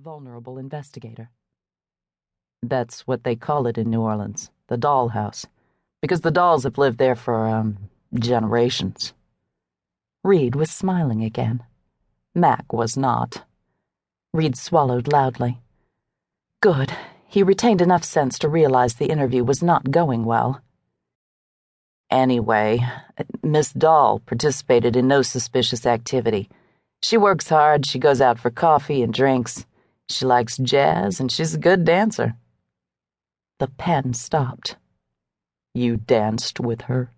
vulnerable investigator. That's what they call it in New Orleans, the dollhouse, because the dolls have lived there for, generations. Reed was smiling again. Mac was not. Reed swallowed loudly. Good. He retained enough sense to realize the interview was not going well. Anyway, Miss Dahl participated in no suspicious activity. She works hard, she goes out for coffee and drinks. She likes jazz, and she's a good dancer. The pen stopped. You danced with her?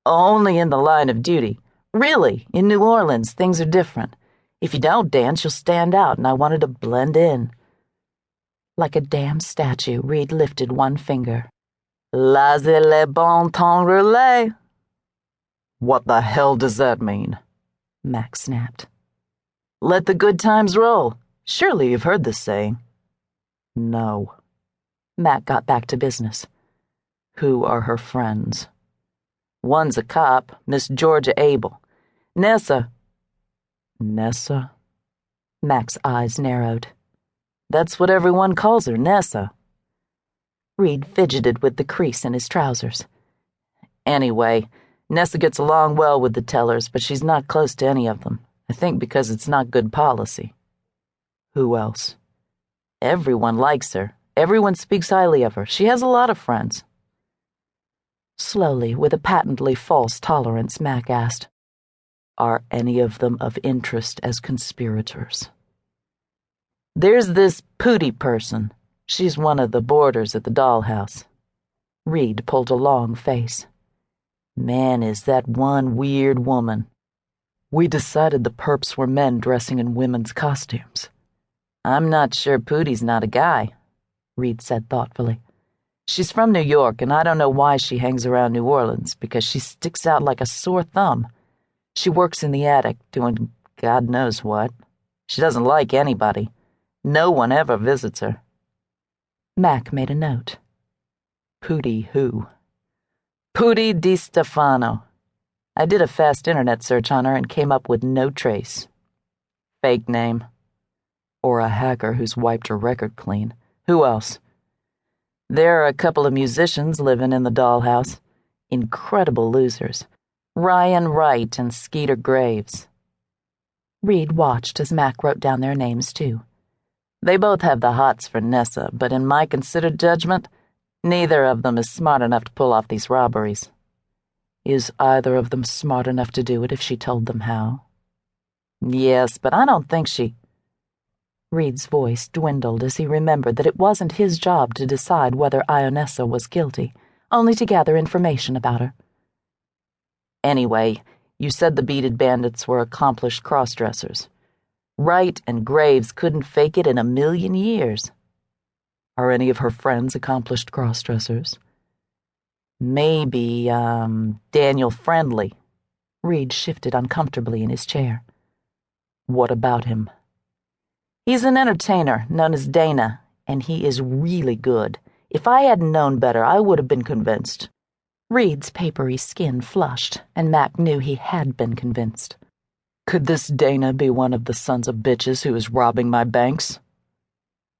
Only in the line of duty. Really, in New Orleans, things are different. If you don't dance, you'll stand out, and I wanted to blend in. Like a damn statue, Reed lifted one finger. Laissez le bon temps rouler. What the hell does that mean? Mac snapped. Let the good times roll. Surely you've heard this saying. No. Mac got back to business. Who are her friends? One's a cop, Miss Georgia Abel. Nessa. Mac's eyes narrowed. That's what everyone calls her, Nessa. Reed fidgeted with the crease in his trousers. Anyway, Nessa gets along well with the tellers, but she's not close to any of them. I think because it's not good policy. Who else? Everyone likes her. Everyone speaks highly of her. She has a lot of friends. Slowly, with a patently false tolerance, Mac asked, Are any of them of interest as conspirators? There's this Pooty person. She's one of the boarders at the dollhouse. Reed pulled a long face. Man, is that one weird woman. We decided the perps were men dressing in women's costumes. I'm not sure Pooty's not a guy, Reed said thoughtfully. She's from New York, and I don't know why she hangs around New Orleans, because she sticks out like a sore thumb. She works in the attic, doing God knows what. She doesn't like anybody. No one ever visits her. Mac made a note. Pooty who? Pooty Di Stefano. I did a fast internet search on her and came up with no trace. Fake name. Or a hacker who's wiped her record clean. Who else? There are a couple of musicians living in the dollhouse. Incredible losers. Ryan Wright and Skeeter Graves. Reed watched as Mac wrote down their names, too. They both have the hots for Nessa, but in my considered judgment, neither of them is smart enough to pull off these robberies. Is either of them smart enough to do it if she told them how? Yes, but I don't think she... Reed's voice dwindled as he remembered that it wasn't his job to decide whether Ionessa was guilty, only to gather information about her. Anyway, you said the beaded bandits were accomplished cross-dressers. Wright and Graves couldn't fake it in a million years. Are any of her friends accomplished cross-dressers? Maybe, Daniel Friendly. Reed shifted uncomfortably in his chair. What about him? He's an entertainer known as Dana, and he is really good. If I hadn't known better, I would have been convinced. Reed's papery skin flushed, and Mac knew he had been convinced. Could this Dana be one of the sons of bitches who is robbing my banks?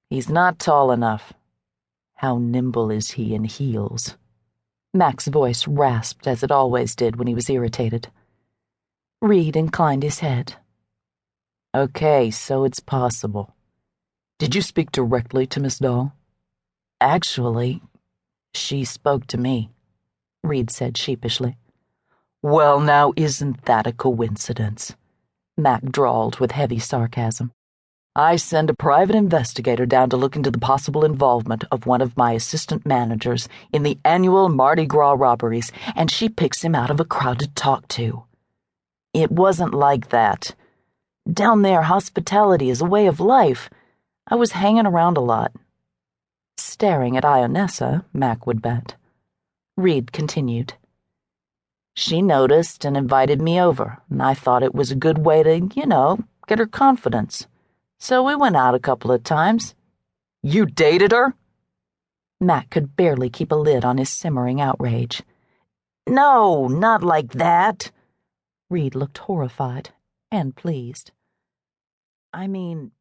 He's not tall enough. How nimble is he in heels? Mac's voice rasped as it always did when he was irritated. Reed inclined his head. Okay, so it's possible. Did you speak directly to Miss Dahl? Actually, she spoke to me, Reed said sheepishly. Well, now, isn't that a coincidence? Mac drawled with heavy sarcasm. I send a private investigator down to look into the possible involvement of one of my assistant managers in the annual Mardi Gras robberies, and she picks him out of a crowd to talk to. It wasn't like that. Down there, hospitality is a way of life. I was hanging around a lot. Staring at Ionessa, Mac would bet. Reed continued. She noticed and invited me over, and I thought it was a good way to, get her confidence. So we went out a couple of times. You dated her? Mac could barely keep a lid on his simmering outrage. No, not like that. Reed looked horrified and pleased. I mean,